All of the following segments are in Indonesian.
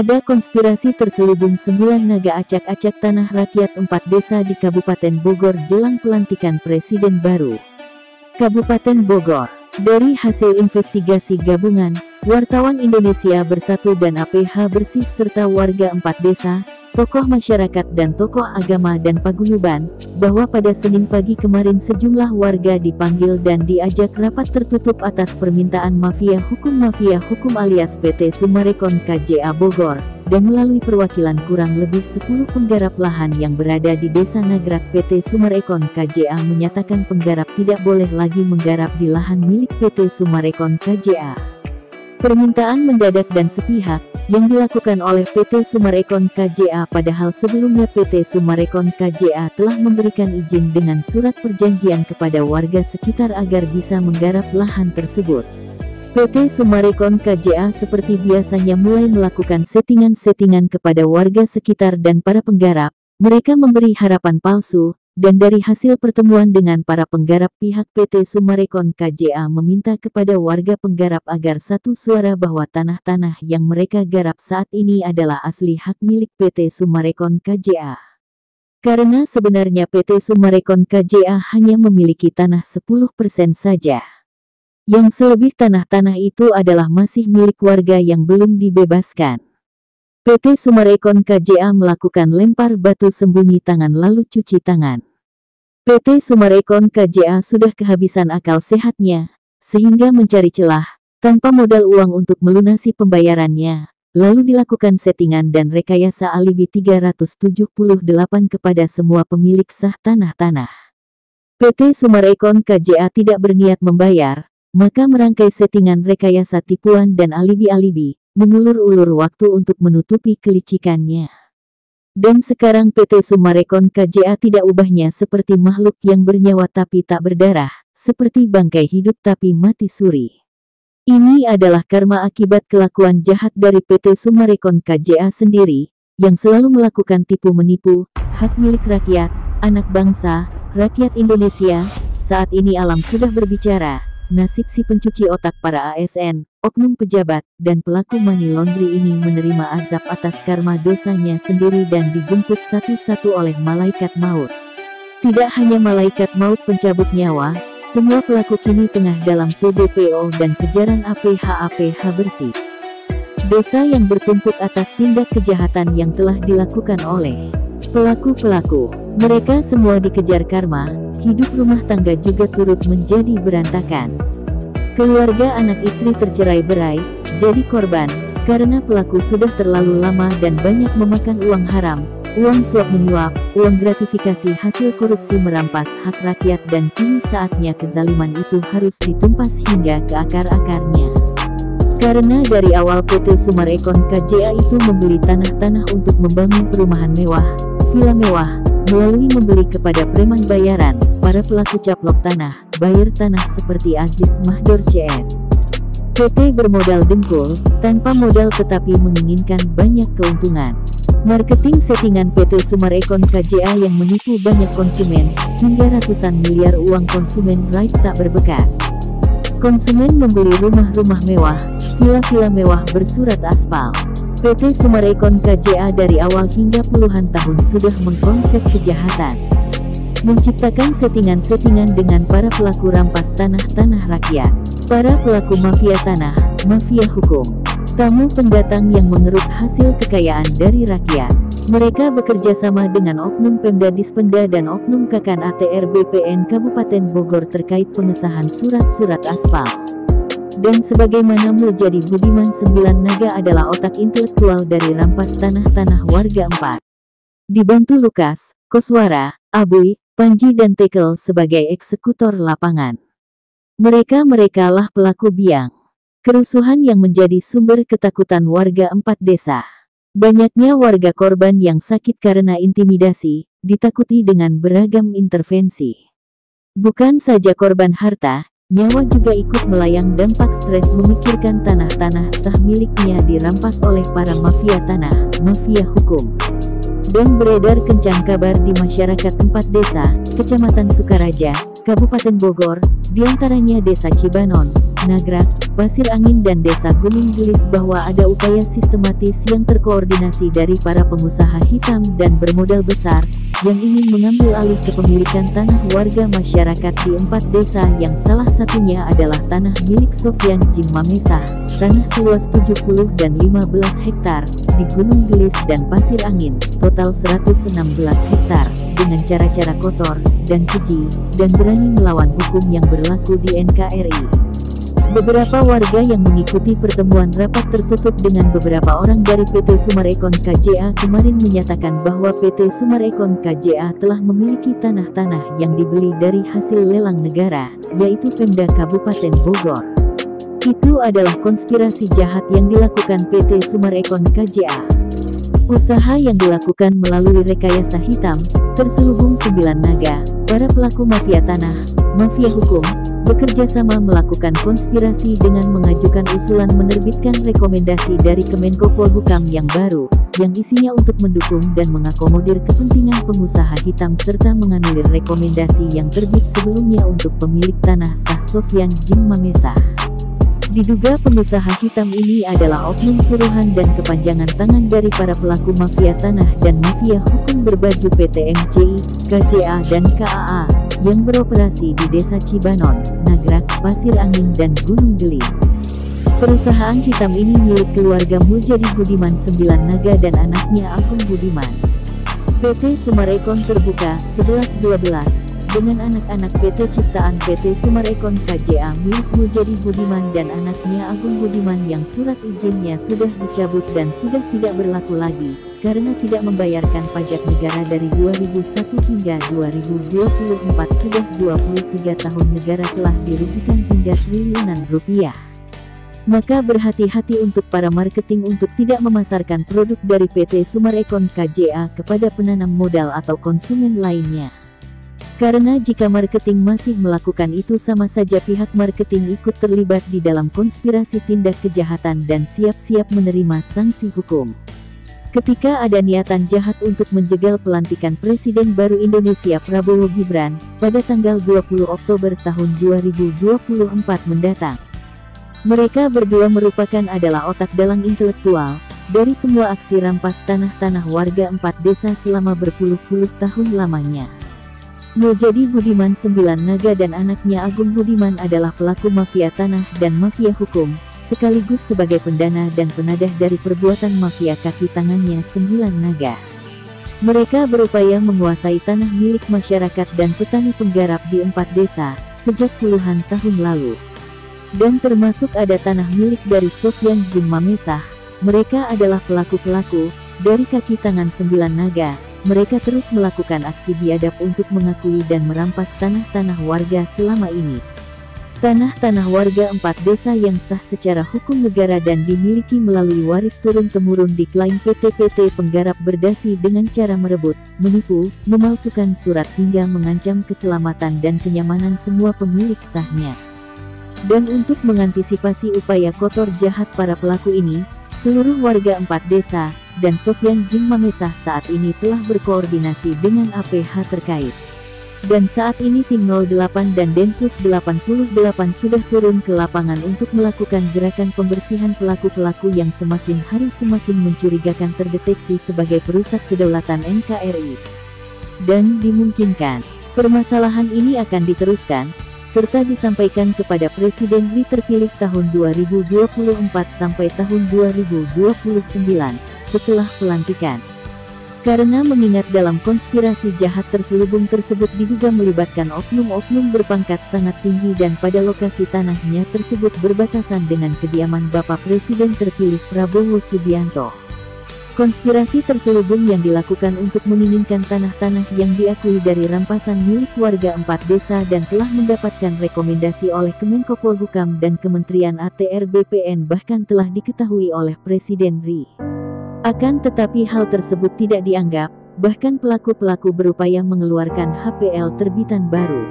Ada konspirasi terselubung 9 naga acak-acak tanah rakyat 4 desa di Kabupaten Bogor jelang pelantikan Presiden baru. Kabupaten Bogor. Dari hasil investigasi gabungan, Wartawan Indonesia Bersatu dan APH Bersih serta warga 4 desa, tokoh masyarakat dan tokoh agama dan paguyuban, bahwa pada Senin pagi kemarin sejumlah warga dipanggil dan diajak rapat tertutup atas permintaan mafia hukum alias PT Summarecon KJA Bogor, dan melalui perwakilan kurang lebih 10 penggarap lahan yang berada di Desa Nagrak. PT Summarecon KJA menyatakan penggarap tidak boleh lagi menggarap di lahan milik PT Summarecon KJA. Permintaan mendadak dan sepihak yang dilakukan oleh PT Summarecon KJA, padahal sebelumnya PT Summarecon KJA telah memberikan izin dengan surat perjanjian kepada warga sekitar agar bisa menggarap lahan tersebut. PT Summarecon KJA seperti biasanya mulai melakukan settingan-settingan kepada warga sekitar dan para penggarap. Mereka memberi harapan palsu, dan dari hasil pertemuan dengan para penggarap, pihak PT Summarecon KJA meminta kepada warga penggarap agar satu suara bahwa tanah-tanah yang mereka garap saat ini adalah asli hak milik PT Summarecon KJA. Karena sebenarnya PT Summarecon KJA hanya memiliki tanah 10% saja. Yang selebih tanah-tanah itu adalah masih milik warga yang belum dibebaskan. PT Summarecon KJA melakukan lempar batu sembunyi tangan lalu cuci tangan. PT Summarecon KJA sudah kehabisan akal sehatnya, sehingga mencari celah, tanpa modal uang untuk melunasi pembayarannya, lalu dilakukan settingan dan rekayasa alibi 378 kepada semua pemilik sah tanah-tanah. PT Summarecon KJA tidak berniat membayar, maka merangkai settingan rekayasa tipuan dan alibi-alibi, mengulur-ulur waktu untuk menutupi kelicikannya. Dan sekarang PT Summarecon KJA tidak ubahnya seperti makhluk yang bernyawa tapi tak berdarah, seperti bangkai hidup tapi mati suri. Ini adalah karma akibat kelakuan jahat dari PT Summarecon KJA sendiri, yang selalu melakukan tipu-menipu, hak milik rakyat, anak bangsa, rakyat Indonesia. Saat ini alam sudah berbicara. Nasib si pencuci otak para ASN, oknum pejabat, dan pelaku money laundry ini menerima azab atas karma dosanya sendiri dan dijemput satu-satu oleh malaikat maut. Tidak hanya malaikat maut pencabut nyawa, semua pelaku kini tengah dalam TBPO dan kejaran APH Bersih. Dosa yang bertumpuk atas tindak kejahatan yang telah dilakukan oleh pelaku-pelaku. Mereka semua dikejar karma. Hidup rumah tangga juga turut menjadi berantakan. Keluarga anak istri tercerai-berai, jadi korban, karena pelaku sudah terlalu lama dan banyak memakan uang haram, uang suap menyuap, uang gratifikasi hasil korupsi merampas hak rakyat, dan kini saatnya kezaliman itu harus ditumpas hingga ke akar-akarnya. Karena dari awal PT Summarecon KJA itu membeli tanah-tanah untuk membangun perumahan mewah, villa mewah, melalui membeli kepada preman bayaran, para pelaku caplok tanah, buyer tanah seperti Aziz Mahdor CS. PT bermodal dengkul, tanpa modal tetapi menginginkan banyak keuntungan. Marketing settingan PT Summarecon KJA yang menipu banyak konsumen, hingga ratusan miliar uang konsumen raib tak berbekas. Konsumen membeli rumah-rumah mewah, villa-villa mewah bersurat aspal. PT Summarecon KJA dari awal hingga puluhan tahun sudah mengkonsep kejahatan. Menciptakan settingan-settingan dengan para pelaku rampas tanah-tanah rakyat. Para pelaku mafia tanah, mafia hukum. Tamu pendatang yang mengeruk hasil kekayaan dari rakyat. Mereka bekerja sama dengan oknum Pemda Dispenda dan oknum Kakan ATR BPN Kabupaten Bogor terkait pengesahan surat-surat aspal. Dan sebagaimana menjadi Budiman 9 Naga adalah otak intelektual dari rampas tanah-tanah warga 4. Dibantu Lukas, Koswara, Abuy, Panji dan Tekel sebagai eksekutor lapangan. Mereka lah pelaku biang kerusuhan yang menjadi sumber ketakutan warga 4 desa. Banyaknya warga korban yang sakit karena intimidasi, ditakuti dengan beragam intervensi. Bukan saja korban harta, nyawa juga ikut melayang dampak stres memikirkan tanah-tanah sah miliknya dirampas oleh para mafia tanah, mafia hukum. Dan beredar kencang kabar di masyarakat 4 desa, Kecamatan Sukaraja, Kabupaten Bogor, diantaranya Desa Cibanon, Nagrak, Pasir Angin dan Desa Gunung Gelis bahwa ada upaya sistematis yang terkoordinasi dari para pengusaha hitam dan bermodal besar yang ingin mengambil alih kepemilikan tanah warga masyarakat di 4 desa yang salah satunya adalah tanah milik Sofyan Jim Mamesah, tanah seluas 70 dan 15 hektar di Gunung Gelis dan Pasir Angin, total 116 hektar, dengan cara-cara kotor dan keji, dan berani melawan hukum yang berlaku di NKRI. Beberapa warga yang mengikuti pertemuan rapat tertutup dengan beberapa orang dari PT Sumarekon KJA kemarin menyatakan bahwa PT Sumarekon KJA telah memiliki tanah-tanah yang dibeli dari hasil lelang negara, yaitu Pemda Kabupaten Bogor. Itu adalah konspirasi jahat yang dilakukan PT Sumarekon KJA. Usaha yang dilakukan melalui rekayasa hitam, terselubung 9 naga, para pelaku mafia tanah, mafia hukum, bekerja sama melakukan konspirasi dengan mengajukan usulan menerbitkan rekomendasi dari Kemenko Polhukam yang baru, yang isinya untuk mendukung dan mengakomodir kepentingan pengusaha hitam serta menganulir rekomendasi yang terbit sebelumnya untuk pemilik tanah sah Sofyan Jim Mamesah. Diduga pengusaha hitam ini adalah oknum suruhan dan kepanjangan tangan dari para pelaku mafia tanah dan mafia hukum berbaju PT MCI, KJA dan KAA, yang beroperasi di Desa Cibanon, Nagrak, Pasir Angin dan Gunung Gelis. Perusahaan hitam ini milik keluarga Muljadi Budiman 9 Naga dan anaknya Agung Budiman. PT Sumarekon terbuka 11/12 dengan anak-anak PT Ciptaan PT Sumarekon KJA milik Muljadi Budiman dan anaknya Agung Budiman yang surat izinnya sudah dicabut dan sudah tidak berlaku lagi karena tidak membayarkan pajak negara dari 2001 hingga 2024. Sudah 23 tahun negara telah dirugikan hingga triliunan rupiah. Maka berhati-hati untuk para marketing untuk tidak memasarkan produk dari PT Sumarekon KJA kepada penanam modal atau konsumen lainnya. Karena jika marketing masih melakukan itu sama saja pihak marketing ikut terlibat di dalam konspirasi tindak kejahatan dan siap-siap menerima sanksi hukum. Ketika ada niatan jahat untuk menjegal pelantikan Presiden baru Indonesia Prabowo Gibran pada tanggal 20 Oktober tahun 2024 mendatang. Mereka berdua merupakan adalah otak dalang intelektual dari semua aksi rampas tanah-tanah warga 4 desa selama berpuluh-puluh tahun lamanya. Muljadi Budiman 9 Naga dan anaknya Agung Budiman adalah pelaku mafia tanah dan mafia hukum, sekaligus sebagai pendana dan penadah dari perbuatan mafia kaki tangannya 9 Naga. Mereka berupaya menguasai tanah milik masyarakat dan petani penggarap di 4 desa, sejak puluhan tahun lalu. Dan termasuk ada tanah milik dari Sofyan Jim Mamesah. Mereka adalah pelaku-pelaku, dari kaki tangan 9 Naga. Mereka terus melakukan aksi biadab untuk mengakui dan merampas tanah-tanah warga selama ini. Tanah-tanah warga 4 desa yang sah secara hukum negara dan dimiliki melalui waris turun-temurun diklaim PT-PT penggarap berdasi dengan cara merebut, menipu, memalsukan surat hingga mengancam keselamatan dan kenyamanan semua pemilik sahnya. Dan untuk mengantisipasi upaya kotor jahat para pelaku ini, seluruh warga 4 desa dan Sofyan Jim Mamesah saat ini telah berkoordinasi dengan APH terkait. Dan saat ini tim 08 dan Densus 88 sudah turun ke lapangan untuk melakukan gerakan pembersihan pelaku-pelaku yang semakin hari semakin mencurigakan terdeteksi sebagai perusak kedaulatan NKRI. Dan dimungkinkan, permasalahan ini akan diteruskan, serta disampaikan kepada Presiden RI terpilih tahun 2024 sampai tahun 2029. Setelah pelantikan. Karena mengingat dalam konspirasi jahat terselubung tersebut diduga melibatkan oknum-oknum berpangkat sangat tinggi dan pada lokasi tanahnya tersebut berbatasan dengan kediaman Bapak Presiden terpilih Prabowo Subianto. Konspirasi terselubung yang dilakukan untuk menginginkan tanah-tanah yang diakui dari rampasan milik warga 4 desa dan telah mendapatkan rekomendasi oleh Kemenko Polhukam dan Kementerian ATR BPN bahkan telah diketahui oleh Presiden RI. Akan tetapi hal tersebut tidak dianggap, bahkan pelaku-pelaku berupaya mengeluarkan HPL terbitan baru.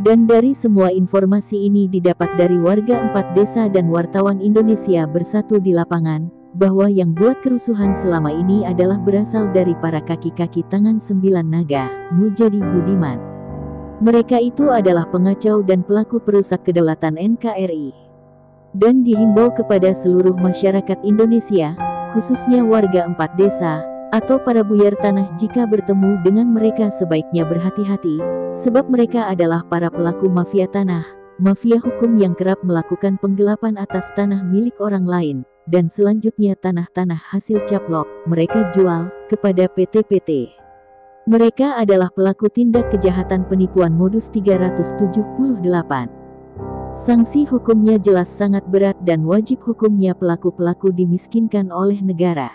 Dan dari semua informasi ini didapat dari warga 4 desa dan wartawan Indonesia Bersatu di lapangan, bahwa yang buat kerusuhan selama ini adalah berasal dari para kaki-kaki tangan 9 Naga, Muljadi Budiman. Mereka itu adalah pengacau dan pelaku perusak kedaulatan NKRI. dan dihimbau kepada seluruh masyarakat Indonesia, khususnya warga 4 desa, atau para buyar tanah jika bertemu dengan mereka sebaiknya berhati-hati, sebab mereka adalah para pelaku mafia tanah, mafia hukum yang kerap melakukan penggelapan atas tanah milik orang lain, dan selanjutnya tanah-tanah hasil caplok mereka jual kepada PT-PT. Mereka adalah pelaku tindak kejahatan penipuan modus 378. Sanksi hukumnya jelas sangat berat dan wajib hukumnya pelaku-pelaku dimiskinkan oleh negara.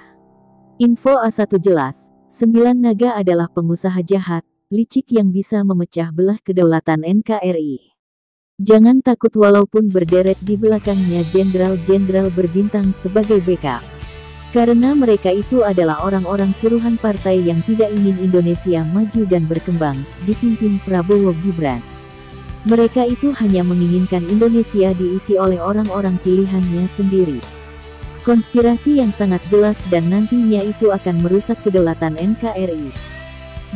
Info A1 jelas, 9 naga adalah pengusaha jahat, licik yang bisa memecah belah kedaulatan NKRI. Jangan takut walaupun berderet di belakangnya jenderal-jenderal berbintang sebagai backup. Karena mereka itu adalah orang-orang suruhan partai yang tidak ingin Indonesia maju dan berkembang, dipimpin Prabowo Gibran. Mereka itu hanya menginginkan Indonesia diisi oleh orang-orang pilihannya sendiri. Konspirasi yang sangat jelas dan nantinya itu akan merusak kedaulatan NKRI.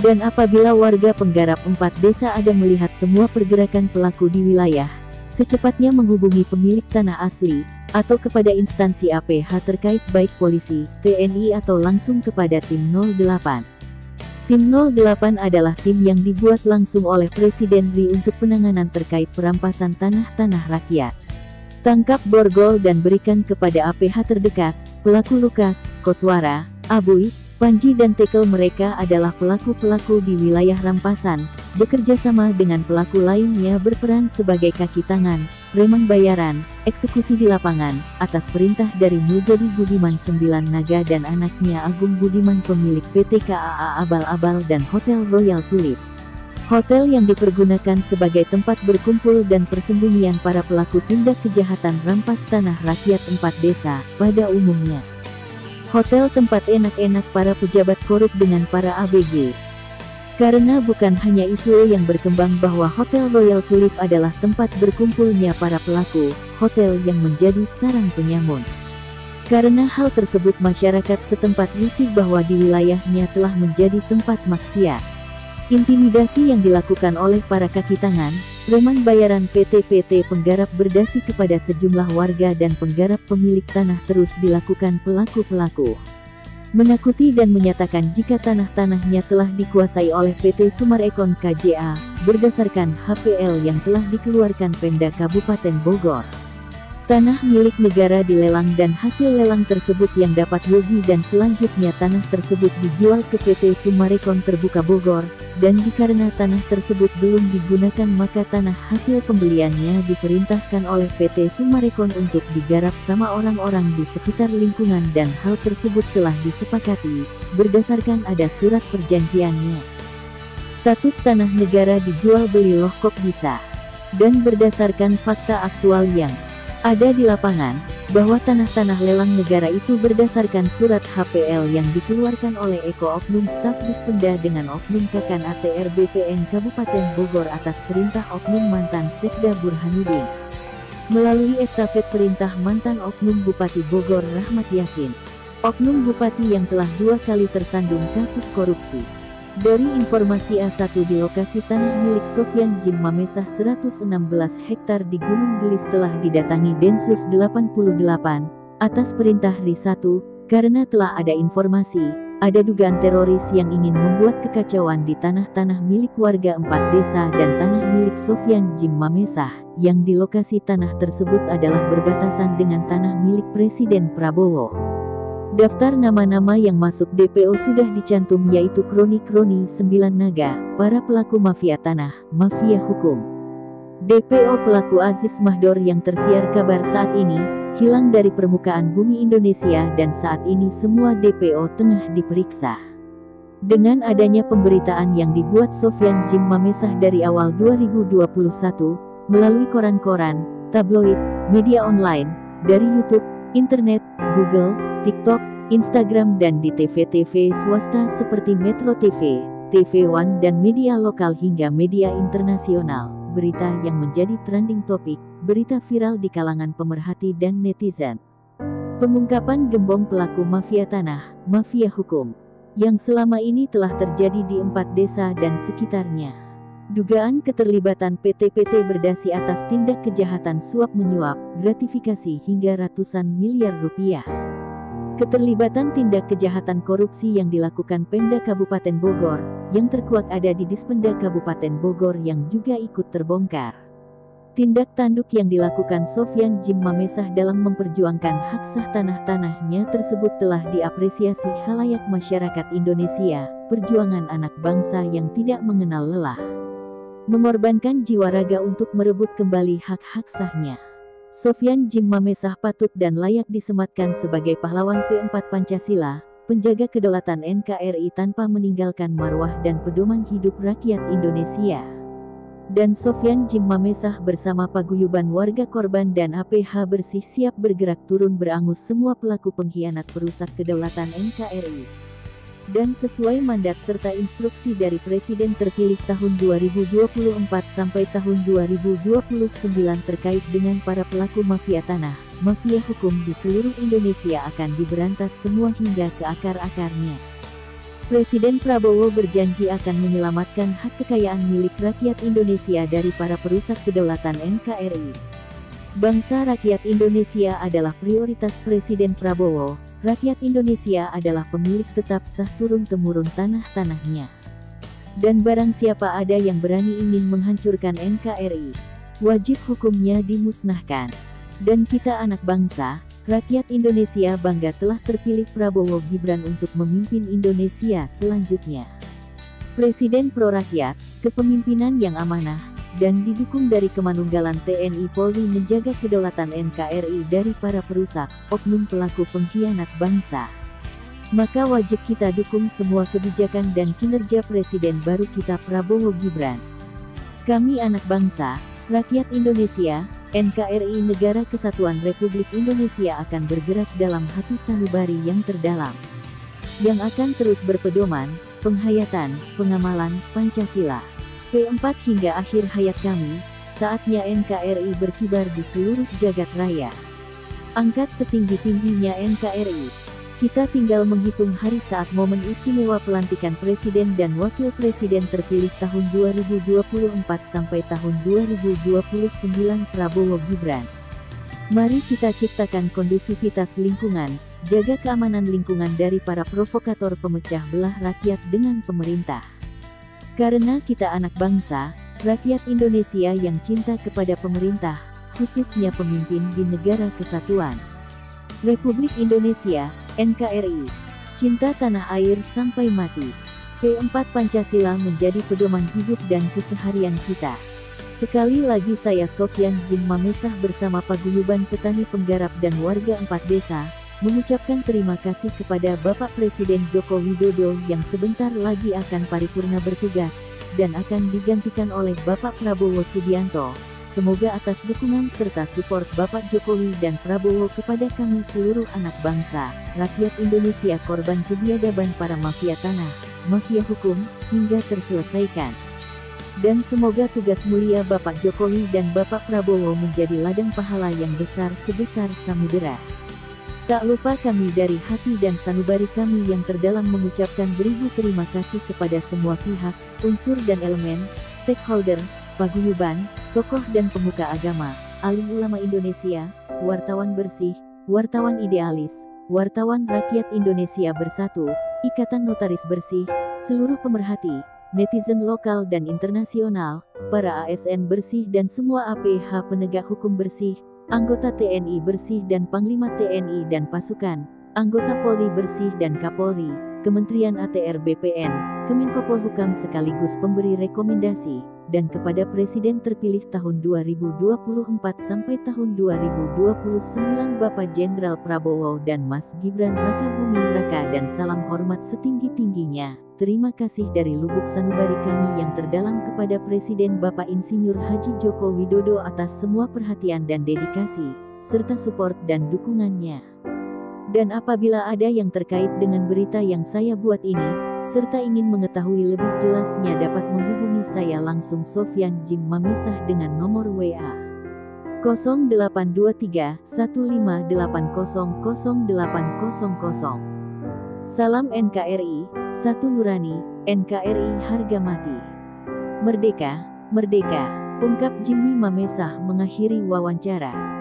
Dan apabila warga penggarap 4 desa ada melihat semua pergerakan pelaku di wilayah, secepatnya menghubungi pemilik tanah asli, atau kepada instansi APH terkait baik polisi, TNI atau langsung kepada tim 08. Tim 08 adalah tim yang dibuat langsung oleh Presiden RI untuk penanganan terkait perampasan tanah-tanah rakyat. Tangkap borgol dan berikan kepada APH terdekat. Pelaku Lukas, Koswara, Abuy, Panji dan Tekel mereka adalah pelaku-pelaku di wilayah rampasan, bekerja sama dengan pelaku lainnya berperan sebagai kaki tangan, preman bayaran, eksekusi di lapangan, atas perintah dari Muljadi Budiman 9 Naga dan anaknya Agung Budiman pemilik PT KAA Abal-Abal dan Hotel Royal Tulip. Hotel yang dipergunakan sebagai tempat berkumpul dan persembunyian para pelaku tindak kejahatan rampas tanah rakyat 4 desa, pada umumnya. Hotel tempat enak-enak para pejabat korup dengan para ABG. Karena bukan hanya isu yang berkembang bahwa Hotel Royal Tulip adalah tempat berkumpulnya para pelaku, hotel yang menjadi sarang penyamun. Karena hal tersebut masyarakat setempat risih bahwa di wilayahnya telah menjadi tempat maksiat. Intimidasi yang dilakukan oleh para kaki tangan, preman bayaran PT-PT penggarap berdasi kepada sejumlah warga dan penggarap pemilik tanah terus dilakukan pelaku-pelaku. Menakuti dan menyatakan jika tanah-tanahnya telah dikuasai oleh PT Sumarekon KJA, berdasarkan HPL yang telah dikeluarkan Pemda Kabupaten Bogor. Tanah milik negara dilelang dan hasil lelang tersebut yang dapat rugi dan selanjutnya tanah tersebut dijual ke PT Sumarekon Terbuka Bogor, dan dikarenakan tanah tersebut belum digunakan maka tanah hasil pembeliannya diperintahkan oleh PT Sumarekon untuk digarap sama orang-orang di sekitar lingkungan dan hal tersebut telah disepakati, berdasarkan ada surat perjanjiannya. Status tanah negara dijual beli loh kok bisa. Dan berdasarkan fakta aktual yang ada di lapangan, bahwa tanah-tanah lelang negara itu berdasarkan surat HPL yang dikeluarkan oleh Eko Oknum Staf Dispenda dengan Oknum Kakan ATR BPN Kabupaten Bogor atas perintah Oknum mantan Sekda Burhanuddin. Melalui estafet perintah mantan Oknum Bupati Bogor Rahmat Yasin. Oknum Bupati yang telah 2 kali tersandung kasus korupsi. Dari informasi A1 di lokasi tanah milik Sofyan Jim Mamesah 116 hektar di Gunung Gelis telah didatangi Densus 88, atas perintah RI 1, karena telah ada informasi, ada dugaan teroris yang ingin membuat kekacauan di tanah-tanah milik warga 4 desa dan tanah milik Sofyan Jim Mamesah, yang di lokasi tanah tersebut adalah berbatasan dengan tanah milik Presiden Prabowo. Daftar nama-nama yang masuk DPO sudah dicantum yaitu kroni-kroni 9 naga, para pelaku mafia tanah, mafia hukum. DPO pelaku Aziz Mahdor yang tersiar kabar saat ini, hilang dari permukaan bumi Indonesia dan saat ini semua DPO tengah diperiksa. Dengan adanya pemberitaan yang dibuat Sofyan Jim Mamesah dari awal 2021, melalui koran-koran, tabloid, media online, dari YouTube, internet, Google, TikTok, Instagram dan di TV-TV swasta seperti Metro TV, TV One dan media lokal hingga media internasional, berita yang menjadi trending topik, berita viral di kalangan pemerhati dan netizen. Pengungkapan gembong pelaku mafia tanah, mafia hukum, yang selama ini telah terjadi di 4 desa dan sekitarnya. Dugaan keterlibatan PT-PT berdasi atas tindak kejahatan suap menyuap, gratifikasi hingga ratusan miliar rupiah. Keterlibatan tindak kejahatan korupsi yang dilakukan Pemda Kabupaten Bogor, yang terkuak ada di Dispenda Kabupaten Bogor yang juga ikut terbongkar. Tindak tanduk yang dilakukan Sofyan Djim Mamesah dalam memperjuangkan hak sah tanah-tanahnya tersebut telah diapresiasi khalayak masyarakat Indonesia, perjuangan anak bangsa yang tidak mengenal lelah. Mengorbankan jiwa raga untuk merebut kembali hak-hak sahnya. Sofyan Djim Mamesah patut dan layak disematkan sebagai pahlawan P4 Pancasila, penjaga kedaulatan NKRI tanpa meninggalkan marwah dan pedoman hidup rakyat Indonesia. Dan Sofyan Djim Mamesah bersama paguyuban warga korban dan APH Bersih siap bergerak turun berangus semua pelaku pengkhianat perusak kedaulatan NKRI. Dan sesuai mandat serta instruksi dari Presiden terpilih tahun 2024 sampai tahun 2029 terkait dengan para pelaku mafia tanah, mafia hukum di seluruh Indonesia akan diberantas semua hingga ke akar-akarnya. Presiden Prabowo berjanji akan menyelamatkan hak kekayaan milik rakyat Indonesia dari para perusak kedaulatan NKRI. Bangsa rakyat Indonesia adalah prioritas Presiden Prabowo. Rakyat Indonesia adalah pemilik tetap sah turun-temurun tanah-tanahnya. Dan barang siapa ada yang berani ingin menghancurkan NKRI, wajib hukumnya dimusnahkan. Dan kita anak bangsa, rakyat Indonesia bangga telah terpilih Prabowo Gibran untuk memimpin Indonesia selanjutnya. Presiden pro-rakyat, kepemimpinan yang amanah, dan didukung dari kemanunggalan TNI Polri menjaga kedaulatan NKRI dari para perusak, oknum pelaku pengkhianat bangsa. Maka wajib kita dukung semua kebijakan dan kinerja Presiden baru kita Prabowo Gibran. Kami anak bangsa, rakyat Indonesia, NKRI Negara Kesatuan Republik Indonesia akan bergerak dalam hati sanubari yang terdalam, yang akan terus berpedoman, penghayatan, pengamalan, Pancasila. P4 hingga akhir hayat kami, saatnya NKRI berkibar di seluruh jagat raya. Angkat setinggi-tingginya NKRI. Kita tinggal menghitung hari saat momen istimewa pelantikan Presiden dan Wakil Presiden terpilih tahun 2024 sampai tahun 2029 Prabowo Gibran. Mari kita ciptakan kondusivitas lingkungan, jaga keamanan lingkungan dari para provokator pemecah belah rakyat dengan pemerintah. Karena kita anak bangsa, rakyat Indonesia yang cinta kepada pemerintah, khususnya pemimpin di negara kesatuan Republik Indonesia, NKRI. Cinta tanah air sampai mati. P4 Pancasila menjadi pedoman hidup dan keseharian kita. Sekali lagi saya Sofyan Djim Mamesah bersama paguyuban petani penggarap dan warga 4 desa, mengucapkan terima kasih kepada Bapak Presiden Joko Widodo yang sebentar lagi akan paripurna bertugas, dan akan digantikan oleh Bapak Prabowo Subianto. Semoga atas dukungan serta support Bapak Jokowi dan Prabowo kepada kami seluruh anak bangsa, rakyat Indonesia korban kebiadaban para mafia tanah, mafia hukum, hingga terselesaikan. Dan semoga tugas mulia Bapak Jokowi dan Bapak Prabowo menjadi ladang pahala yang besar sebesar samudera. Tak lupa kami dari hati dan sanubari kami yang terdalam mengucapkan beribu terima kasih kepada semua pihak, unsur dan elemen, stakeholder, paguyuban, tokoh dan pemuka agama, alim ulama Indonesia, wartawan bersih, wartawan idealis, wartawan rakyat Indonesia bersatu, ikatan notaris bersih, seluruh pemerhati, netizen lokal dan internasional, para ASN bersih dan semua APH penegak hukum bersih, anggota TNI bersih dan Panglima TNI dan pasukan, anggota Polri bersih dan Kapolri, Kementerian ATR BPN, Kemenko Polhukam sekaligus pemberi rekomendasi, dan kepada Presiden terpilih tahun 2024 sampai tahun 2029 Bapak Jenderal Prabowo dan Mas Gibran Raka Buming Raka, dan salam hormat setinggi-tingginya. Terima kasih dari lubuk sanubari kami yang terdalam kepada Presiden Bapak Insinyur Haji Joko Widodo atas semua perhatian dan dedikasi, serta support dan dukungannya. Dan apabila ada yang terkait dengan berita yang saya buat ini, serta ingin mengetahui lebih jelasnya dapat menghubungi saya langsung Sofyan Djim Mamesah dengan nomor WA 0823 1580 0800. Salam NKRI, Satu Nurani, NKRI harga mati. Merdeka, merdeka, ungkap Jimmy Mamesah mengakhiri wawancara.